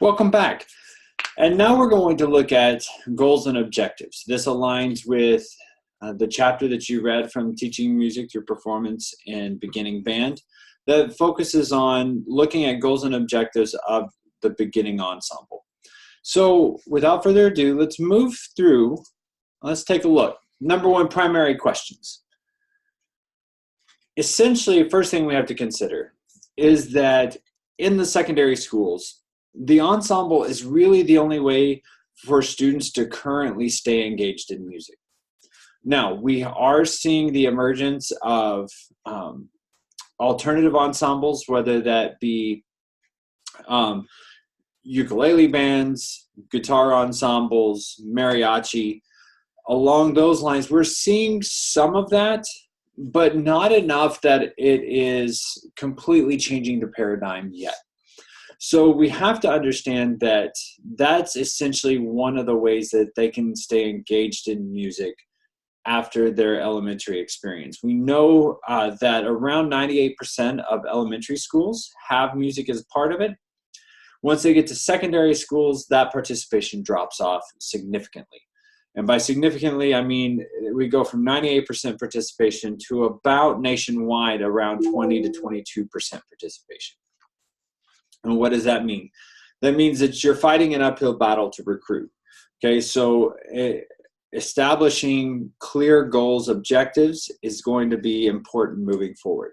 Welcome back. And now we're going to look at goals and objectives. This aligns with the chapter that you read from Teaching Music Through Performance and Beginning Band that focuses on looking at goals and objectives of the beginning ensemble. So without further ado, let's move through. Let's take a look. Number one, primary questions. Essentially, first thing we have to consider is that in the secondary schools, the ensemble is really the only way for students to currently stay engaged in music. Now, we are seeing the emergence of alternative ensembles, whether that be ukulele bands, guitar ensembles, mariachi. Along those lines, we're seeing some of that, but not enough that it is completely changing the paradigm yet. So we have to understand that that's essentially one of the ways that they can stay engaged in music after their elementary experience. We know that around 98% of elementary schools have music as part of it. Once they get to secondary schools, that participation drops off significantly. And by significantly, I mean we go from 98% participation to about nationwide around 20 to 22% participation. And what does that mean? That means that you're fighting an uphill battle to recruit. Okay, so establishing clear goals, objectives is going to be important moving forward.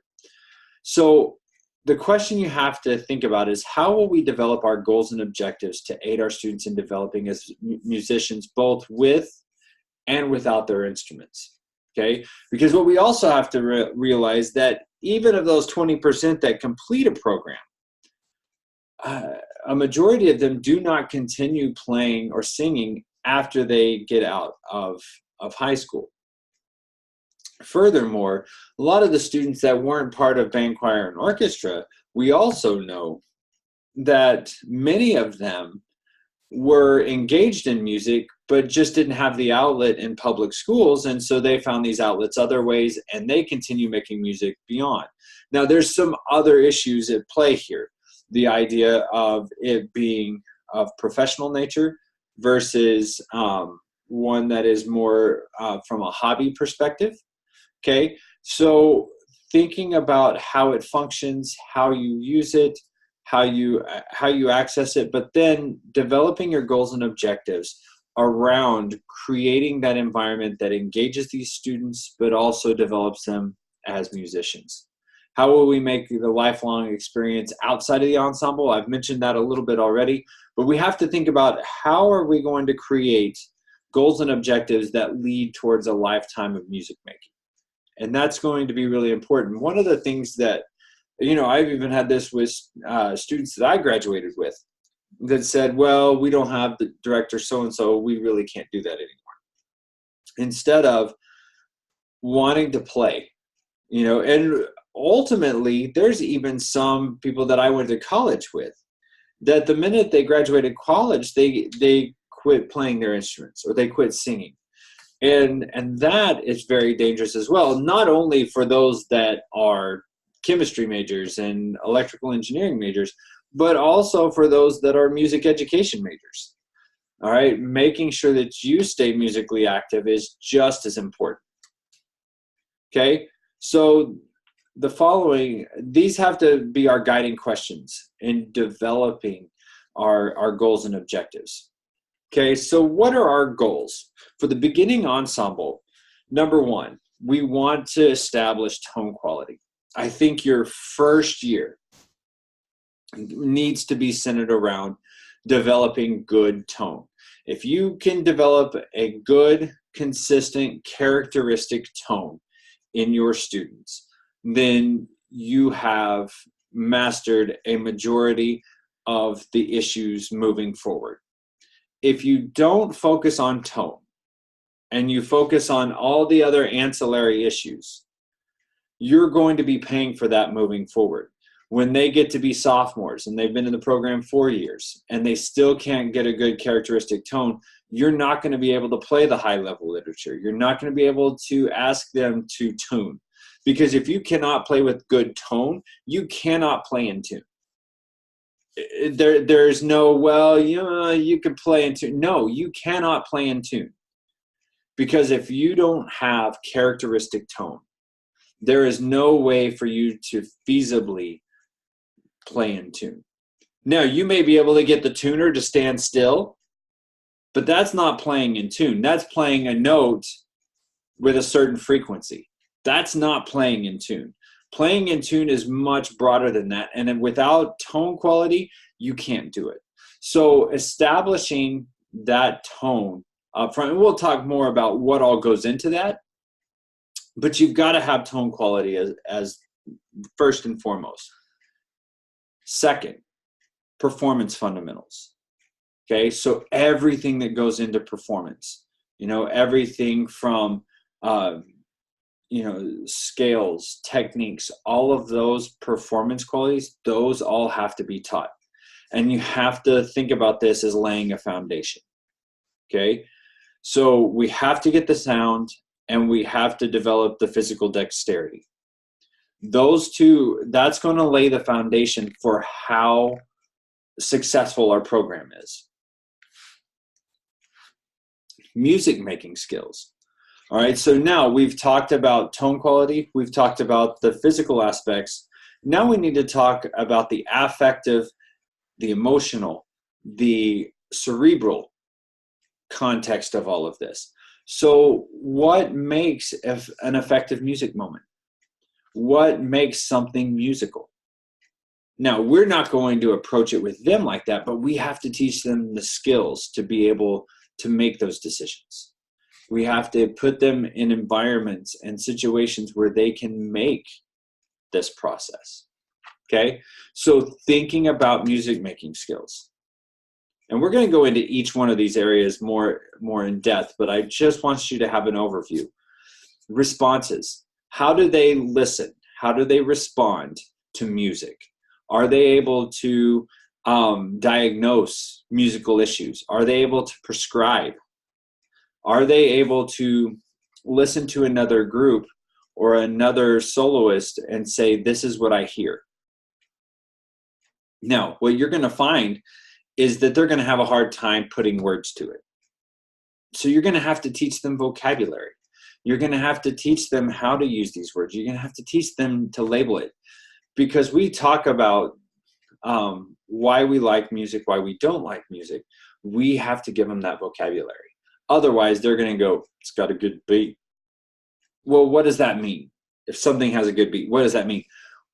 So the question you have to think about is, how will we develop our goals and objectives to aid our students in developing as musicians, both with and without their instruments? Okay, because what we also have to realize that even of those 20% that complete a program, a majority of them do not continue playing or singing after they get out of high school. Furthermore, a lot of the students that weren't part of band, choir, and orchestra, we also know that many of them were engaged in music, but just didn't have the outlet in public schools, and so they found these outlets other ways, and they continue making music beyond. Now, there's some other issues at play here. The idea of it being of professional nature versus one that is more from a hobby perspective. Okay, so thinking about how it functions, how you use it, how you access it, but then developing your goals and objectives around creating that environment that engages these students, but also develops them as musicians. How will we make the lifelong experience outside of the ensemble? I've mentioned that a little bit already, but we have to think about how are we going to create goals and objectives that lead towards a lifetime of music making. And that's going to be really important. One of the things that, I've even had this with students that I graduated with that said, well, we don't have the director so-and-so, we really can't do that anymore. Instead of wanting to play, and ultimately, there's even some people that I went to college with that the minute they graduated college, they quit playing their instruments or they quit singing. And that is very dangerous as well, not only for those that are chemistry majors and electrical engineering majors, but also for those that are music education majors. All right, making sure that you stay musically active is just as important. Okay, so the following, these have to be our guiding questions in developing our goals and objectives. Okay, so what are our goals? For the beginning ensemble, number one, we want to establish tone quality. I think your first year needs to be centered around developing good tone. If you can develop a good, consistent, characteristic tone in your students, then you have mastered a majority of the issues moving forward. If you don't focus on tone and you focus on all the other ancillary issues, you're going to be paying for that moving forward. When they get to be sophomores and they've been in the program 4 years and they still can't get a good characteristic tone, you're not going to be able to play the high level literature. You're not going to be able to ask them to tune. Because if you cannot play with good tone, you cannot play in tune. There's no, well, you can play in tune. No, you cannot play in tune, because if you don't have characteristic tone, there is no way for you to feasibly play in tune. Now, you may be able to get the tuner to stand still, but that's not playing in tune. That's playing a note with a certain frequency. That's not playing in tune. Playing in tune is much broader than that. And then without tone quality, you can't do it. So establishing that tone up front, and we'll talk more about what all goes into that, but you've got to have tone quality as first and foremost. Second, performance fundamentals. Okay, so everything that goes into performance, everything from scales, techniques, all of those performance qualities, those all have to be taught. And you have to think about this as laying a foundation. Okay, so we have to get the sound, and we have to develop the physical dexterity. Those two, that's going to lay the foundation for how successful our program is. Music making skills. All right, so now we've talked about tone quality, we've talked about the physical aspects. Now we need to talk about the affective, the emotional, the cerebral context of all of this. So what makes an effective music moment? What makes something musical? Now, we're not going to approach it with them like that, but we have to teach them the skills to be able to make those decisions. We have to put them in environments and situations where they can make this process. Okay? So thinking about music making skills. And we're going to go into each one of these areas more in depth, but I just want you to have an overview. Responses. How do they listen? How do they respond to music? Are they able to diagnose musical issues? Are they able to prescribe? Are they able to listen to another group or another soloist and say, this is what I hear? Now, what you're going to find is that they're going to have a hard time putting words to it. So you're going to have to teach them vocabulary. You're going to have to teach them how to use these words. You're going to have to teach them to label it. Because we talk about why we like music, why we don't like music. We have to give them that vocabulary. Otherwise, they're going to go, it's got a good beat. Well, what does that mean? If something has a good beat, what does that mean?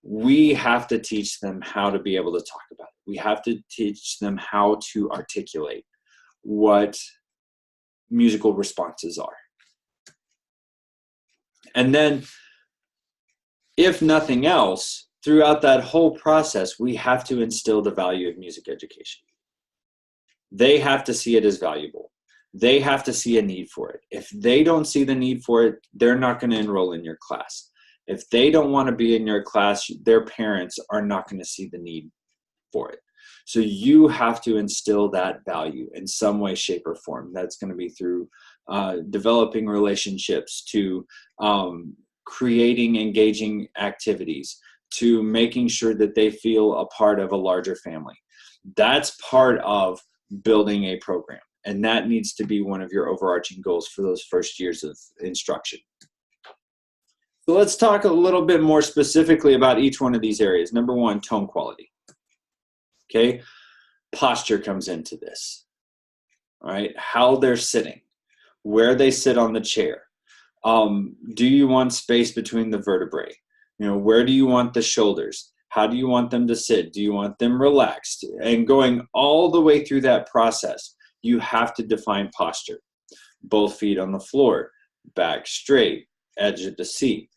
We have to teach them how to be able to talk about it. We have to teach them how to articulate what musical responses are. And then, if nothing else, throughout that whole process, we have to instill the value of music education. They have to see it as valuable. They have to see a need for it. If they don't see the need for it, they're not going to enroll in your class. If they don't want to be in your class, their parents are not going to see the need for it. So you have to instill that value in some way, shape, or form. That's going to be through developing relationships, to creating engaging activities, to making sure that they feel a part of a larger family. That's part of building a program. And that needs to be one of your overarching goals for those first years of instruction. So let's talk a little bit more specifically about each one of these areas. Number one, tone quality. Okay, posture comes into this. All right, how they're sitting, where they sit on the chair. Do you want space between the vertebrae? Where do you want the shoulders? How do you want them to sit? Do you want them relaxed? And going all the way through that process, you have to define posture. Both feet on the floor, back straight, edge of the seat,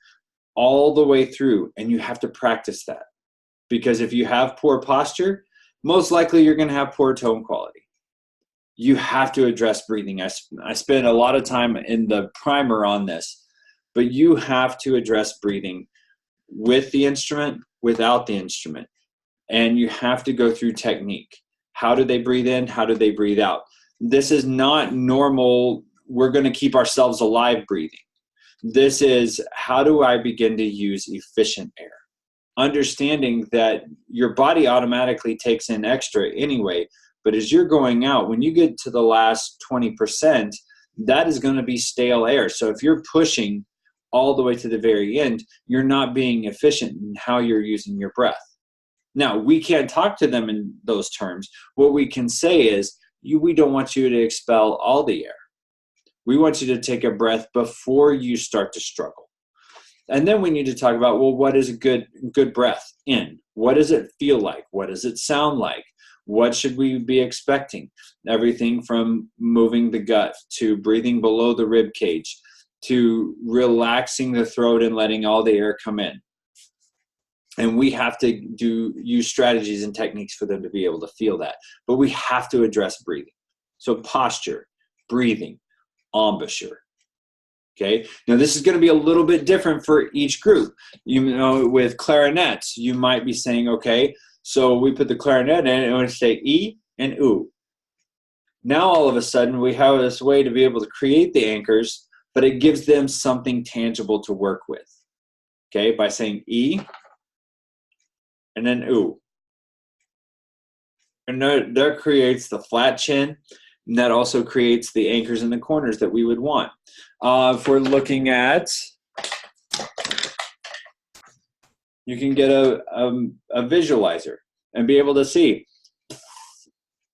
all the way through. And you have to practice that. Because if you have poor posture, most likely you're going to have poor tone quality. You have to address breathing. I spent a lot of time in the primer on this, but you have to address breathing with the instrument, without the instrument. And you have to go through technique. How do they breathe in? How do they breathe out? This is not normal, we're going to keep ourselves alive breathing. This is, how do I begin to use efficient air? understanding that your body automatically takes in extra anyway. But as you're going out, when you get to the last 20%, that is going to be stale air. So if you're pushing all the way to the very end, you're not being efficient in how you're using your breath. Now, we can't talk to them in those terms. What we can say is, we don't want you to expel all the air. We want you to take a breath before you start to struggle. And then we need to talk about, well, what is a good breath in? What does it feel like? What does it sound like? What should we be expecting? Everything from moving the gut to breathing below the rib cage to relaxing the throat and letting all the air come in. And we have to use strategies and techniques for them to be able to feel that. But we have to address breathing. So posture, breathing, embouchure. Okay. Now this is going to be a little bit different for each group. You know, with clarinets, you might be saying, okay, so we put the clarinet in and we say E and oo. Now all of a sudden we have this way to be able to create the anchors, but it gives them something tangible to work with. Okay, by saying E and then oo. And that creates the flat chin, and that also creates the anchors in the corners that we would want. If we're looking at, you can get a visualizer and be able to see,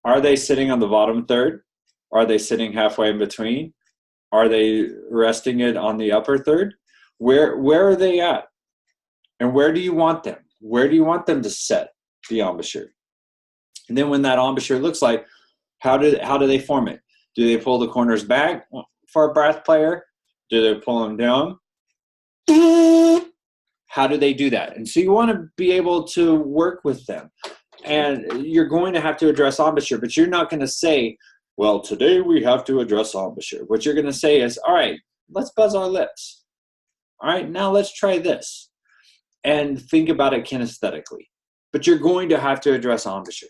are they sitting on the bottom third? Are they sitting halfway in between? Are they resting it on the upper third? Where are they at? And where do you want them? Where do you want them to set the embouchure? And then when that embouchure looks like, how do they form it? Do they pull the corners back for a brass player? Do they pull them down? How do they do that? And so you want to be able to work with them. And you're going to have to address embouchure, but you're not going to say, well, today we have to address embouchure. What you're going to say is, all right, let's buzz our lips. All right, now let's try this. And think about it kinesthetically. But you're going to have to address embouchure.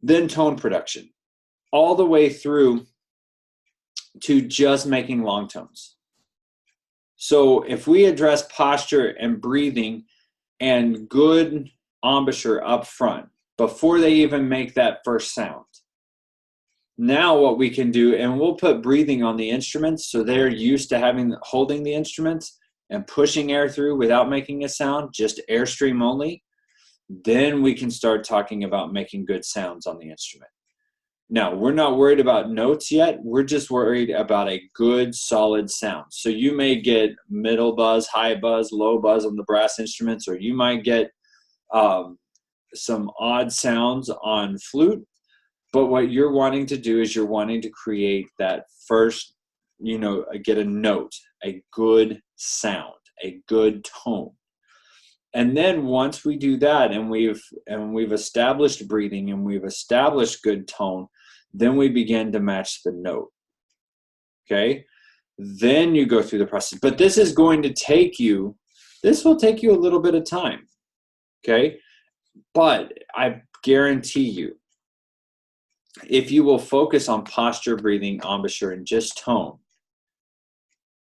Then tone production, all the way through to just making long tones. So if we address posture and breathing and good embouchure up front before they even make that first sound, now what we can do, and we'll put breathing on the instruments so they're used to holding the instruments and pushing air through without making a sound, just airstream only. Then we can start talking about making good sounds on the instrument. Now, we're not worried about notes yet. We're just worried about a good, solid sound. So you may get middle buzz, high buzz, low buzz on the brass instruments, or you might get some odd sounds on flute. But what you're wanting to do is you're wanting to create that first, get a note, a good sound, a good tone. And then once we do that and we've established breathing and we've established good tone, then we begin to match the note. Okay? Then you go through the process. But this will take you a little bit of time. Okay? But I guarantee you, if you will focus on posture, breathing, embouchure, and just tone,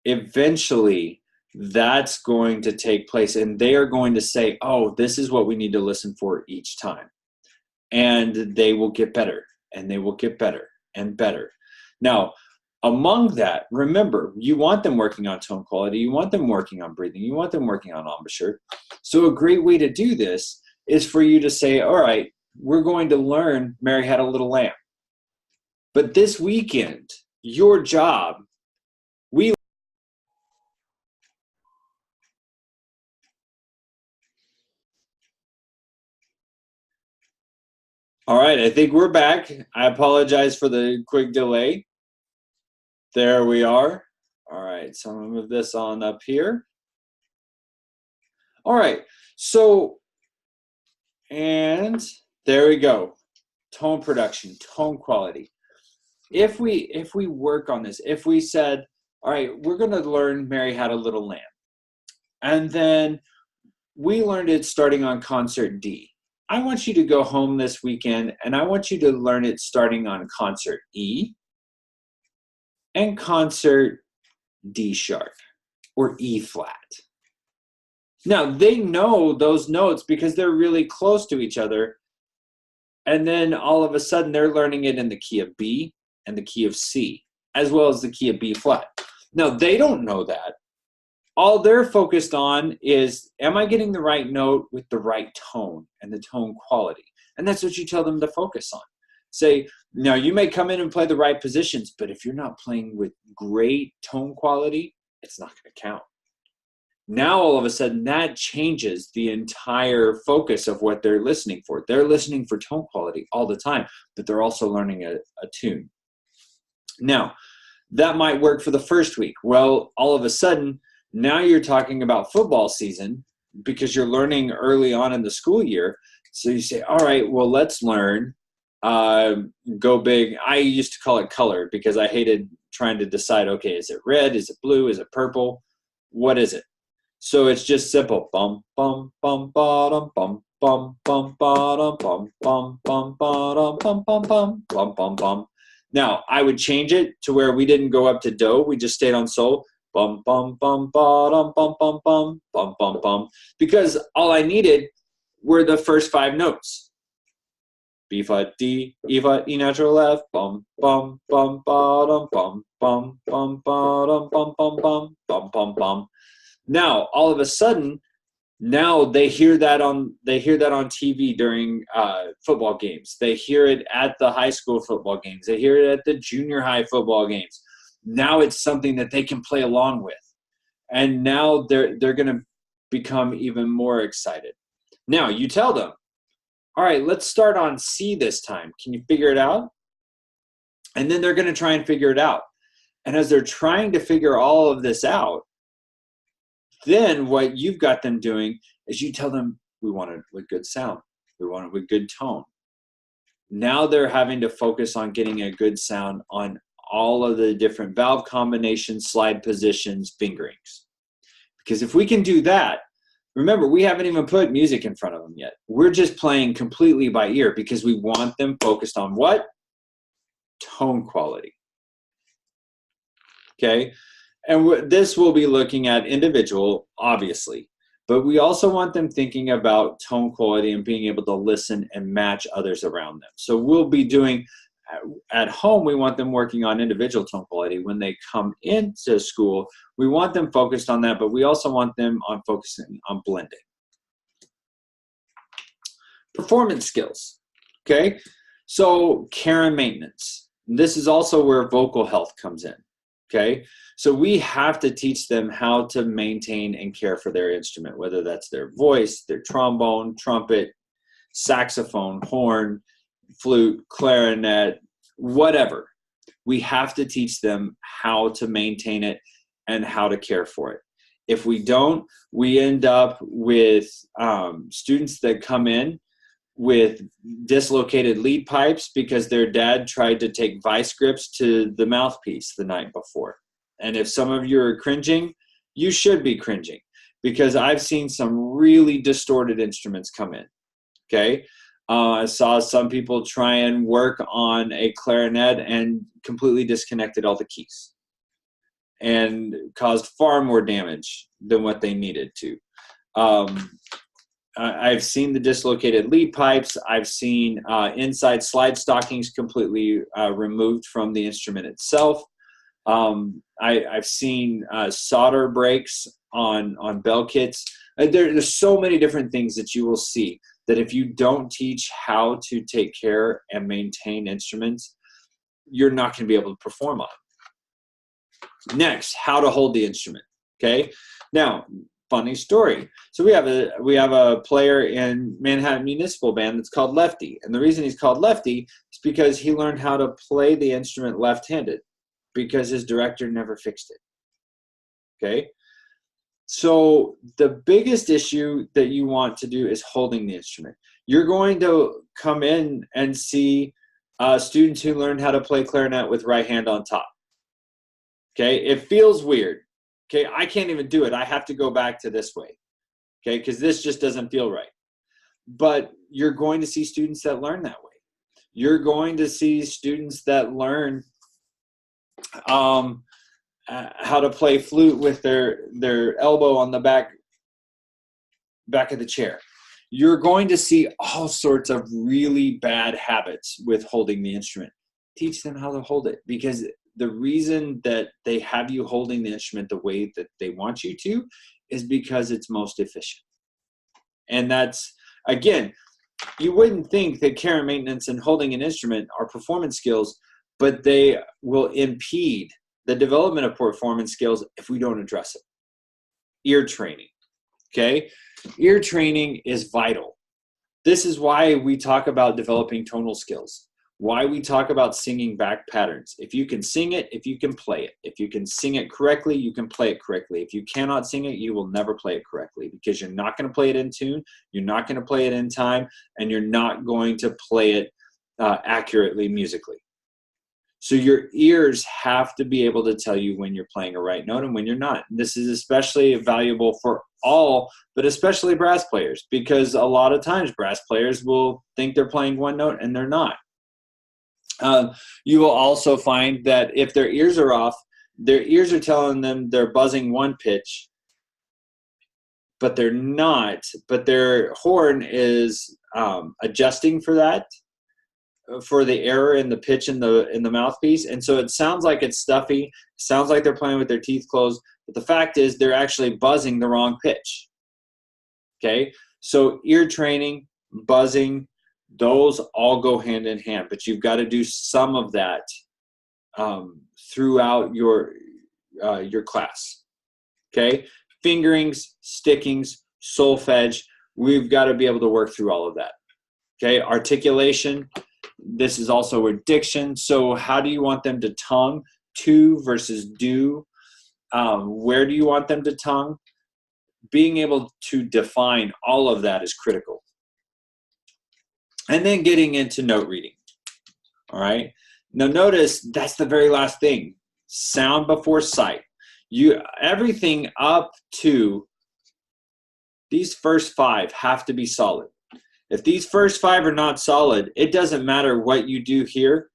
eventually that's going to take place, and they are going to say, oh, this is what we need to listen for each time. And they will get better, and they will get better and better. Now, among that, remember, you want them working on tone quality, you want them working on breathing, you want them working on embouchure. So a great way to do this is for you to say, all right, we're going to learn Mary Had a Little Lamb. But this weekend, your job, all right, I think we're back. I apologize for the quick delay. There we are. All right, so I'm gonna move this on up here. All right, so, and there we go. Tone production, tone quality. If we work on this, if we said, all right, we're gonna learn Mary Had a Little Lamb, and then we learned it starting on concert D. I want you to go home this weekend and I want you to learn it starting on concert E and concert D sharp or E flat. Now, they know those notes because they're really close to each other. And then all of a sudden, they're learning it in the key of B and the key of C, as well as the key of B flat. Now, they don't know that. All they're focused on is, am I getting the right note with the right tone and the tone quality? And that's what you tell them to focus on. Say, now you may come in and play the right positions, but if you're not playing with great tone quality, it's not going to count. Now, all of a sudden, that changes the entire focus of what they're listening for. They're listening for tone quality all the time, but they're also learning a tune. Now, that might work for the first week. Well, all of a sudden, now you're talking about football season because you're learning early on in the school year. So you say, all right, well, let's learn Go Big. I used to call it color because I hated trying to decide, okay, is it red? Is it blue? Is it purple? What is it? So it's just simple. Bum, bum, bum, bottom, bum, bum, bum, bottom, bum, bum, bum, bottom, bum, bum, bum, bum, bum, bum. Now, I would change it to where we didn't go up to do. We just stayed on sol. Bum, bum, bum, bottom, bum, bum, bum, bum, bum, bum. Because all I needed were the first 5 notes. B flat D, E flat E natural F, bum, bum, bum, bottom, bum, bum, bum, bottom, bum, bum, bum, bum, bum, bum. Now, all of a sudden, now they hear that on TV during football games. They hear it at the high school football games. They hear it at the junior high football games. Now it's something that they can play along with, and now they're going to become even more excited. Now you tell them, all right, let's start on C this time. Can you figure it out? And then they're going to try and figure it out. And as they're trying to figure all of this out, then what you've got them doing is you tell them, we want it with good sound. We want it with good tone. Now they're having to focus on getting a good sound on all of the different valve combinations, slide positions, fingerings. Because if we can do that, remember, we haven't even put music in front of them yet. We're just playing completely by ear because we want them focused on what? Tone quality. Okay? And this will be looking at individual, obviously, but we also want them thinking about tone quality and being able to listen and match others around them. So we'll be doing, at home, we want them working on individual tone quality. When they come into school, we want them focused on that, but we also want them on focusing on blending. Performance skills, okay? So care and maintenance. This is also where vocal health comes in, okay? So we have to teach them how to maintain and care for their instrument, whether that's their voice, their trombone, trumpet, saxophone, horn, flute, clarinet, whatever. We have to teach them how to maintain it and how to care for it. If we don't, we end up with students that come in with dislocated lead pipes because their dad tried to take vice grips to the mouthpiece the night before. And if some of you are cringing, you should be cringing because I've seen some really distorted instruments come in, okay? I saw some people try and work on a clarinet and completely disconnected all the keys and caused far more damage than what they needed to. I've seen the dislocated lead pipes. I've seen inside slide stockings completely removed from the instrument itself. I've seen solder breaks on bell kits. There's so many different things that you will see that if you don't teach how to take care and maintain instruments, you're not going to be able to perform on them. Next, how to hold the instrument. Okay. Now, funny story. So we have a player in Manhattan Municipal Band that's called Lefty, and the reason he's called Lefty is because he learned how to play the instrument left-handed because his director never fixed it. Okay. So the biggest issue that you want to do is holding the instrument. You're going to come in and see students who learn how to play clarinet with right hand on top. Okay, it feels weird. Okay, I can't even do it. I have to go back to this way. Okay, because this just doesn't feel right. But you're going to see students that learn that way. You're going to see students that learn how to play flute with their elbow on the back back of the chair. You're going to see all sorts of really bad habits with holding the instrument. Teach them how to hold it, because the reason that they have you holding the instrument the way that they want you to is because it's most efficient. And that's, again, you wouldn't think that care and maintenance and holding an instrument are performance skills, but they will impede the development of performance skills if we don't address it. Ear training, okay? Ear training is vital. This is why we talk about developing tonal skills, why we talk about singing back patterns. If you can sing it, if you can play it. If you can sing it correctly, you can play it correctly. If you cannot sing it, you will never play it correctly, because you're not going to play it in tune, you're not going to play it in time, and you're not going to play it accurately musically. So your ears have to be able to tell you when you're playing a right note and when you're not. This is especially valuable for all, but especially brass players, because a lot of times brass players will think they're playing one note and they're not. You will also find that if their ears are off, their ears are telling them they're buzzing one pitch, but they're not, but their horn is adjusting for that, for the error in the pitch in the mouthpiece. And so it sounds like it's stuffy, sounds like they're playing with their teeth closed, but the fact is they're actually buzzing the wrong pitch. Okay, so ear training, buzzing, those all go hand in hand, but you've got to do some of that throughout your class. Okay, fingerings, stickings, solfege, we've got to be able to work through all of that. Okay, articulation, this is also where diction. So how do you want them to tongue? To versus do. Where do you want them to tongue? Being able to define all of that is critical. And then getting into note reading. All right. Now notice that's the very last thing. Sound before sight. Everything up to these first 5 have to be solid. If these first 5 are not solid, it doesn't matter what you do here.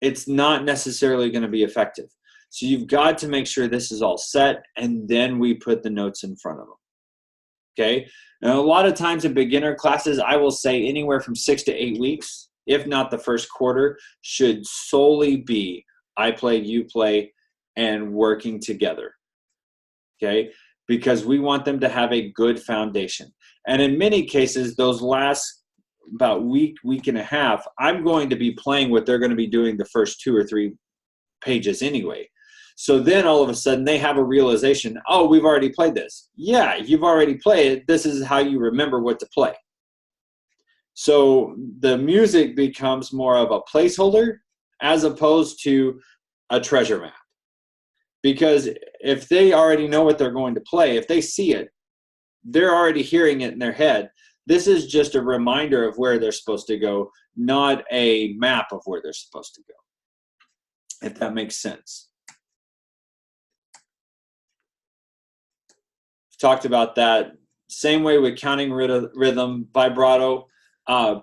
It's not necessarily going to be effective. So you've got to make sure this is all set, and then we put the notes in front of them. Okay? Now, a lot of times in beginner classes, I will say anywhere from 6 to 8 weeks, if not the first quarter, should solely be I play, you play, and working together. Okay? Because we want them to have a good foundation. And in many cases, those last about week and a half, I'm going to be playing what they're going to be doing the first 2 or 3 pages anyway. So then all of a sudden they have a realization, oh, we've already played this. Yeah, you've already played it. This is how you remember what to play. So the music becomes more of a placeholder as opposed to a treasure map. Because if they already know what they're going to play, if they see it, they're already hearing it in their head. This is just a reminder of where they're supposed to go, not a map of where they're supposed to go, if that makes sense. Talked about that. Same way with counting rhythm, vibrato,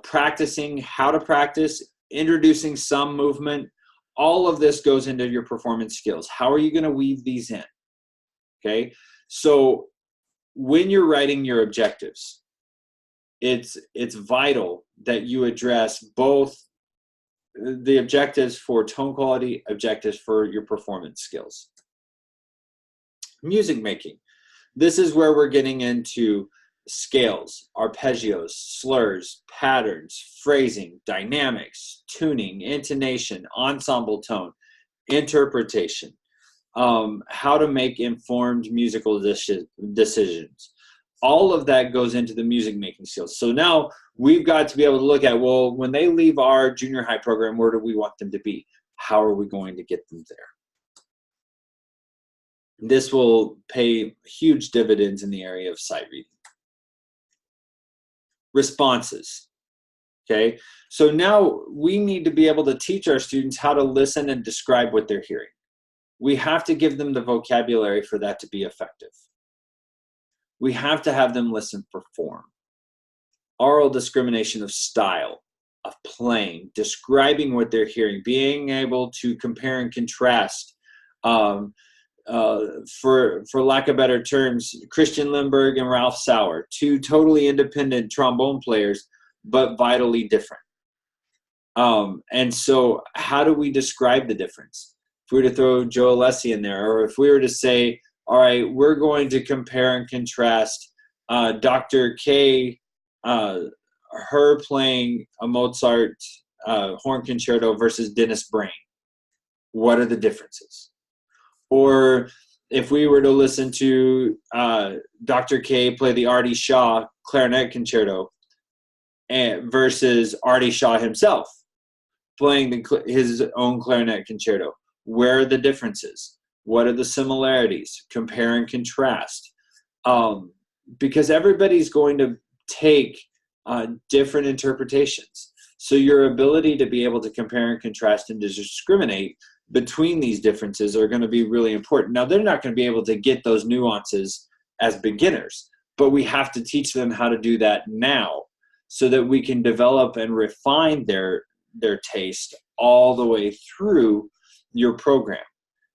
practicing how to practice, introducing some movement. All of this goes into your performance skills. How are you going to weave these in? Okay, so when you're writing your objectives, it's vital that you address both the objectives for tone quality, objectives for your performance skills. Music making. This is where we're getting into scales, arpeggios, slurs, patterns, phrasing, dynamics, tuning, intonation, ensemble tone, interpretation, how to make informed musical decisions. All of that goes into the music making skills. So now we've got to be able to look at, well, when they leave our junior high program, where do we want them to be? How are we going to get them there? This will pay huge dividends in the area of sight reading. Responses. Okay, so now we need to be able to teach our students how to listen and describe what they're hearing. We have to give them the vocabulary for that to be effective. We have to have them listen for form. Oral discrimination of style, of playing, describing what they're hearing, being able to compare and contrast, for lack of better terms, Christian Lindbergh and Ralph Sauer, two totally independent trombone players, but vitally different. And so how do we describe the difference? If we were to throw Joe Alessi in there, or if we were to say, all right, we're going to compare and contrast Dr. K, her playing a Mozart horn concerto versus Dennis Brain. What are the differences? Or if we were to listen to Dr. K play the Artie Shaw clarinet concerto versus Artie Shaw himself playing his own clarinet concerto, where are the differences? What are the similarities? Compare and contrast. Because everybody's going to take different interpretations. So your ability to be able to compare and contrast and to discriminate between these differences are going to be really important. Now, they're not going to be able to get those nuances as beginners, but we have to teach them how to do that now so that we can develop and refine their taste all the way through your program.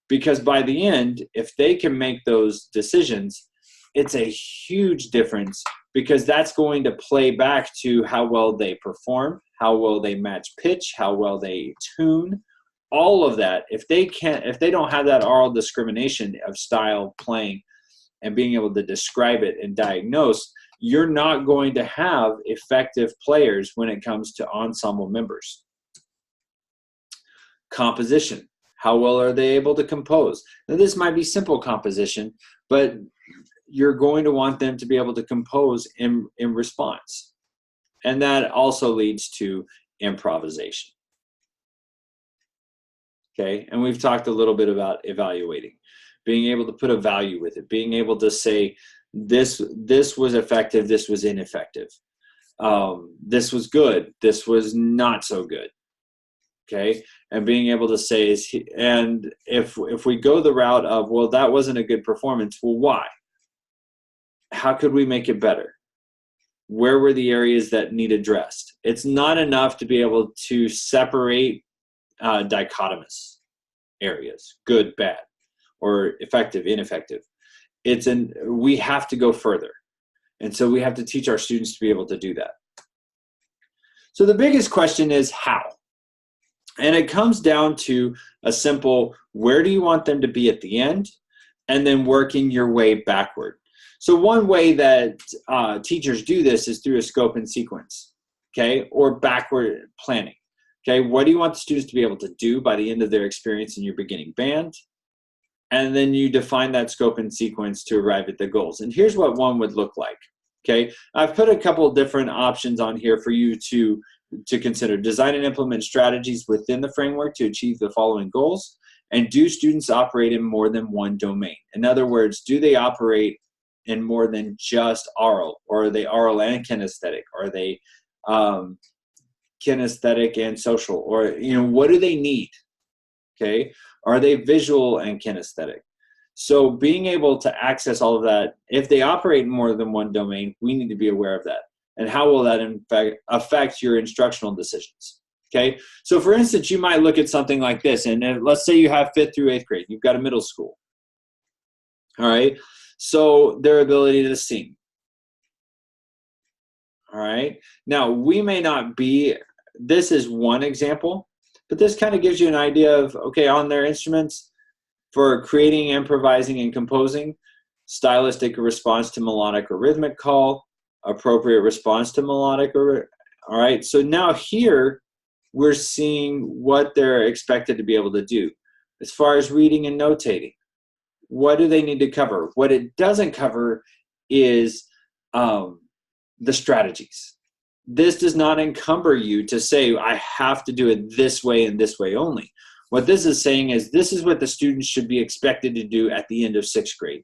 Because by the end, if they can make those decisions, it's a huge difference, because that's going to play back to how well they perform, how well they match pitch, how well they tune, all of that. If they don't have that oral discrimination of style playing and being able to describe it and diagnose, you're not going to have effective players when it comes to ensemble members. Composition. How well are they able to compose? Now, this might be simple composition, but you're going to want them to be able to compose in response. And that also leads to improvisation. Okay, and we've talked a little bit about evaluating, being able to put a value with it, being able to say, this was effective, this was ineffective. This was good, this was not so good. Okay, and being able to say, and if we go the route of, well, that wasn't a good performance, well, why? How could we make it better? Where were the areas that need addressed? It's not enough to be able to separate dichotomous areas, good, bad, or effective, ineffective. We have to go further. And so we have to teach our students to be able to do that. So the biggest question is how? And it comes down to a simple, where do you want them to be at the end? And then working your way backward. So one way that teachers do this is through a scope and sequence, okay, or backward planning. Okay, what do you want the students to be able to do by the end of their experience in your beginning band? And then you define that scope and sequence to arrive at the goals. And here's what one would look like. Okay, I've put a couple different options on here for you to consider. Design and implement strategies within the framework to achieve the following goals. And do students operate in more than one domain? In other words, do they operate in more than just oral, or are they oral and kinesthetic? Are they kinesthetic and social? Or, what do they need? Okay, are they visual and kinesthetic? So being able to access all of that, if they operate in more than one domain, we need to be aware of that. And how will that in fact affect your instructional decisions? Okay, so for instance, you might look at something like this, and let's say you have 5th through 8th grade, you've got a middle school. All right, so their ability to sing. All right, now we may not be, this is one example, but this kind of gives you an idea of, okay, on their instruments, for creating, improvising, and composing, stylistic response to melodic or rhythmic call, appropriate response to melodic or, all right, so now here we're seeing what they're expected to be able to do. As far as reading and notating, what do they need to cover? What it doesn't cover is the strategies. This does not encumber you to say, I have to do it this way and this way only. What this is saying is, this is what the students should be expected to do at the end of 6th grade.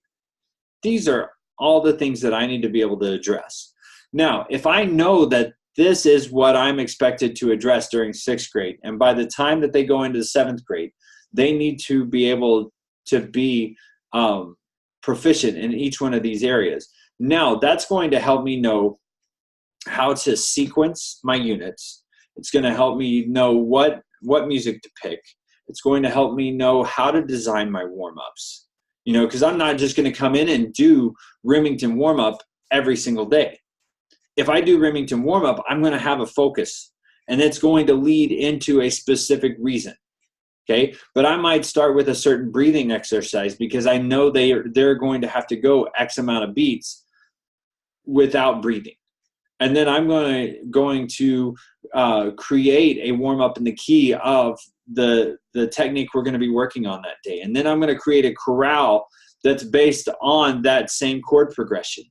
These are all the things that I need to be able to address. Now, if I know that this is what I'm expected to address during 6th grade, and by the time that they go into 7th grade, they need to be able to be proficient in each one of these areas. Now, that's going to help me know how to sequence my units. It's going to help me know what music to pick. It's going to help me know how to design my warm-ups. because I'm not just going to come in and do Remington warm-up every single day. If I do Remington warm-up, I'm going to have a focus, and it's going to lead into a specific reason. Okay, but I might start with a certain breathing exercise because I know they're going to have to go X amount of beats without breathing. And then I'm going to create a warm-up in the key of the technique we're going to be working on that day. And then I'm going to create a chorale that's based on that same chord progression,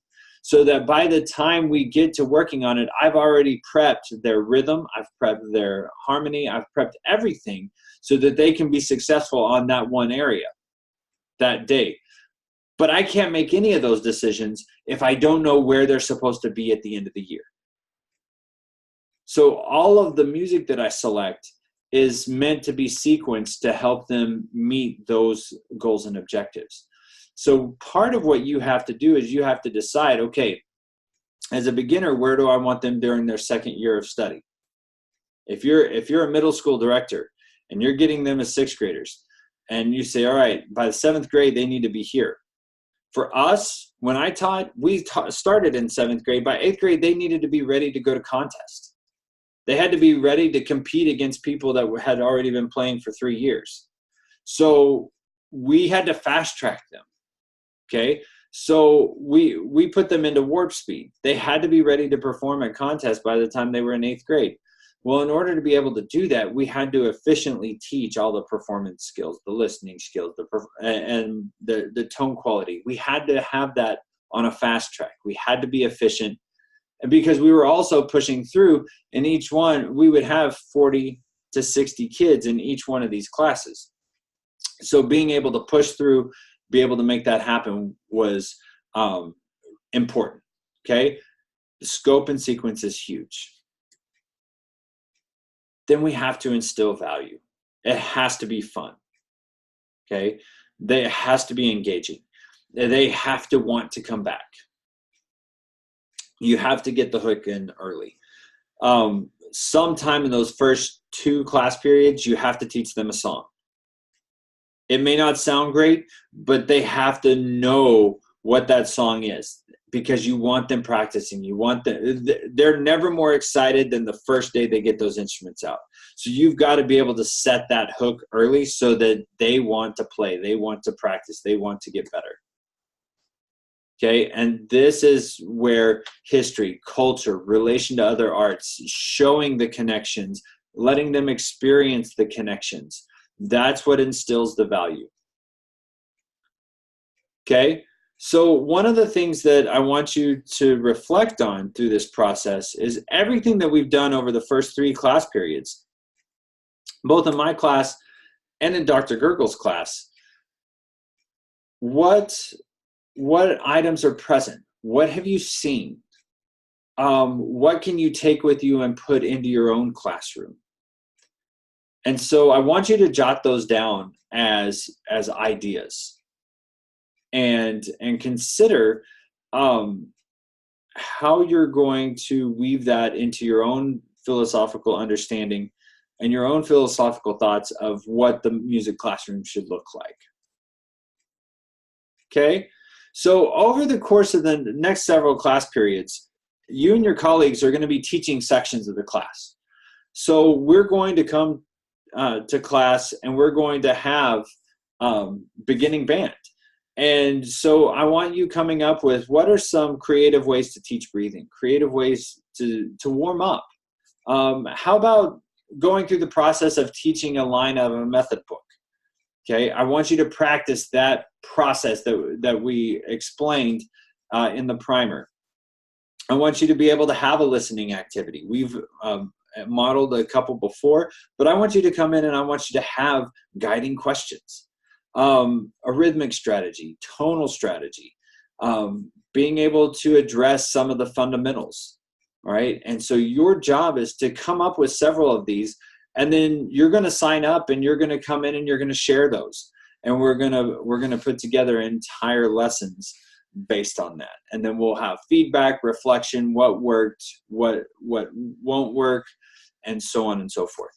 so that by the time we get to working on it, I've already prepped their rhythm, I've prepped their harmony, I've prepped everything so that they can be successful on that one area that day. But I can't make any of those decisions if I don't know where they're supposed to be at the end of the year. So all of the music that I select is meant to be sequenced to help them meet those goals and objectives. So part of what you have to do is you have to decide, okay, as a beginner, where do I want them during their second year of study? If you're a middle school director and you're getting them as sixth graders, and you say, all right, by the seventh grade, they need to be here. For us, when I taught, started in seventh grade. By eighth grade, they needed to be ready to go to contest. They had to be ready to compete against people that had already been playing for 3 years. So we had to fast track them. Okay, so we put them into warp speed. They had to be ready to perform at contests by the time they were in eighth grade. Well, in order to be able to do that, we had to efficiently teach all the performance skills, the listening skills, and the tone quality. We had to have that on a fast track. We had to be efficient. And because we were also pushing through, in each one, we would have 40 to 60 kids in each one of these classes. So being able to push through, be able to make that happen was important, okay? The scope and sequence is huge. Then we have to instill value. It has to be fun, okay? It has to be engaging. They have to want to come back. You have to get the hook in early. Sometime in those first 2 class periods, you have to teach them a song. It may not sound great, but they have to know what that song is, because you want them practicing. They're never more excited than the first day they get those instruments out. So you've got to be able to set that hook early so that they want to play, they want to practice, they want to get better. Okay, and this is where history, culture, relation to other arts, showing the connections, letting them experience the connections, that's what instills the value. Okay, so one of the things that I want you to reflect on through this process is everything that we've done over the first 3 class periods, both in my class and in Dr. Gergel's class. What items are present? What have you seen? What can you take with you and put into your own classroom? And so I want you to jot those down as ideas, and consider how you're going to weave that into your own philosophical understanding and your own philosophical thoughts of what the music classroom should look like. Okay? So over the course of the next several class periods, you and your colleagues are going to be teaching sections of the class. So we're going to come to class and we're going to have beginning band. And so I want you coming up with what are some creative ways to teach breathing, creative ways to warm up. How about going through the process of teaching a line of a method book? Okay, I want you to practice that process that we explained in the primer. I want you to be able to have a listening activity. We've modeled a couple before, but I want you to come in and I want you to have guiding questions, a rhythmic strategy, tonal strategy, being able to address some of the fundamentals, right? And so your job is to come up with several of these, and then you're going to sign up and you're going to come in and you're going to share those. And we're going to put together entire lessons based on that. And then we'll have feedback, reflection, what worked, what won't work, and so on and so forth.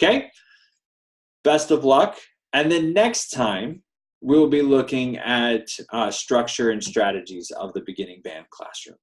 Okay? Best of luck. And then next time, we'll be looking at structure and strategies of the beginning band classroom.